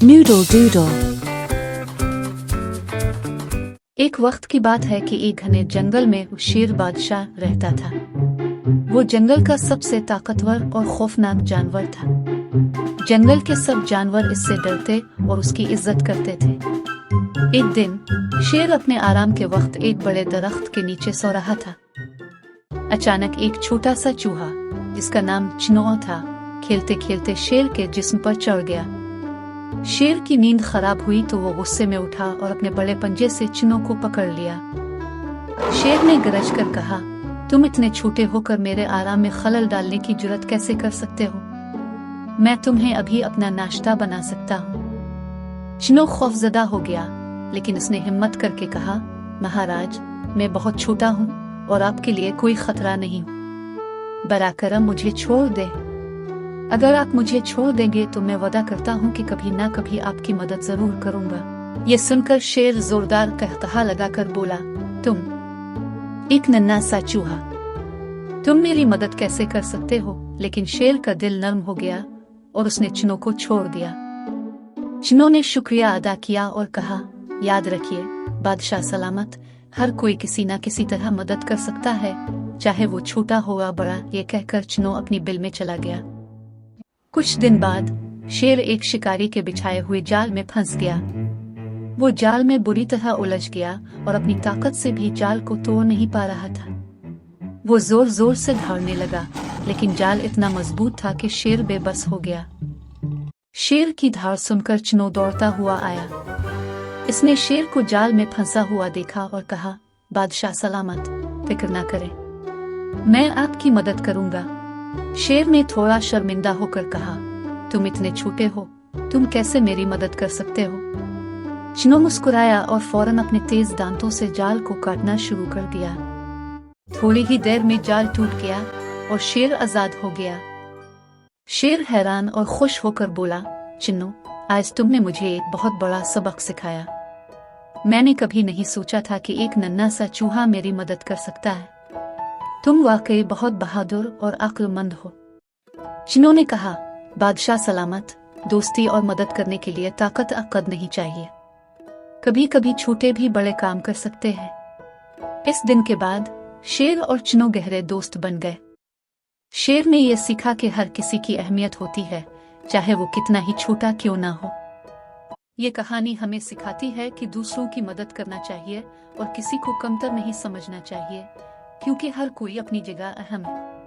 Noodle doodle. एक वक्त की बात है कि एक घने जंगल में शेर बादशाह रहता था। वो जंगल का सबसे ताकतवर और खौफनाक जानवर था। जंगल के सब जानवर इससे डरते और उसकी इज्जत करते थे। एक दिन शेर अपने आराम के वक्त एक बड़े दरख्त के नीचे सो रहा था। अचानक एक छोटा सा चूहा जिसका नाम चिनोआ था, खेलते खेलते शेर के जिस्म पर चढ़ गया। शेर की नींद खराब हुई तो वो गुस्से में उठा और अपने बड़े पंजे से चिनो को पकड़ लिया। शेर ने गरज कर कहा, तुम इतने छोटे होकर मेरे आराम में खलल डालने की जुर्रत कैसे कर सकते हो? मैं तुम्हें अभी अपना नाश्ता बना सकता हूँ। चिनो खौफजदा हो गया, लेकिन उसने हिम्मत करके कहा, महाराज, मैं बहुत छोटा हूँ और आपके लिए कोई खतरा नहीं हूँ। बराकरम मुझे छोड़ दे। अगर आप मुझे छोड़ देंगे तो मैं वादा करता हूँ कि कभी ना कभी आपकी मदद जरूर करूँगा। ये सुनकर शेर जोरदार कहकहा लगाकर बोला, तुम एक नन्हा सा चूहा, तुम मेरी मदद कैसे कर सकते हो? लेकिन शेर का दिल नर्म हो गया और उसने चिनो को छोड़ दिया। चिनो ने शुक्रिया अदा किया और कहा, याद रखिए बादशाह सलामत, हर कोई किसी न किसी तरह मदद कर सकता है, चाहे वो छोटा हो या बड़ा। ये कहकर चिनो अपनी बिल में चला गया। कुछ दिन बाद शेर एक शिकारी के बिछाए हुए जाल में फंस गया। वो जाल में बुरी तरह उलझ गया और अपनी ताकत से भी जाल को तोड़ नहीं पा रहा था। वो जोर जोर से दौड़ने लगा, लेकिन जाल इतना मजबूत था कि शेर बेबस हो गया। शेर की धार सुनकर चिनो दौड़ता हुआ आया। इसने शेर को जाल में फंसा हुआ देखा और कहा, बादशाह सलामत, फिक्र ना करें, मैं आपकी मदद करूंगा। शेर ने थोड़ा शर्मिंदा होकर कहा, तुम इतने छोटे हो, तुम कैसे मेरी मदद कर सकते हो? चिनो मुस्कुराया और फौरन अपने तेज दांतों से जाल को काटना शुरू कर दिया। थोड़ी ही देर में जाल टूट गया और शेर आजाद हो गया। शेर हैरान और खुश होकर बोला, चिनो, आज तुमने मुझे एक बहुत बड़ा सबक सिखाया। मैंने कभी नहीं सोचा था कि एक नन्हा सा चूहा मेरी मदद कर सकता है। तुम वाकई बहुत बहादुर और अक्लमंद हो। चिनो ने कहा, बादशाह सलामत, दोस्ती और मदद करने के लिए ताकत अक्कद नहीं चाहिए। कभी कभी छोटे भी बड़े काम कर सकते हैं। इस दिन के बाद शेर और चिनो गहरे दोस्त बन गए। शेर ने यह सीखा कि हर किसी की अहमियत होती है, चाहे वो कितना ही छोटा क्यों ना हो। ये कहानी हमें सिखाती है कि दूसरों की मदद करना चाहिए और किसी को कमतर नहीं समझना चाहिए, क्योंकि हर कोई अपनी जगह अहम है।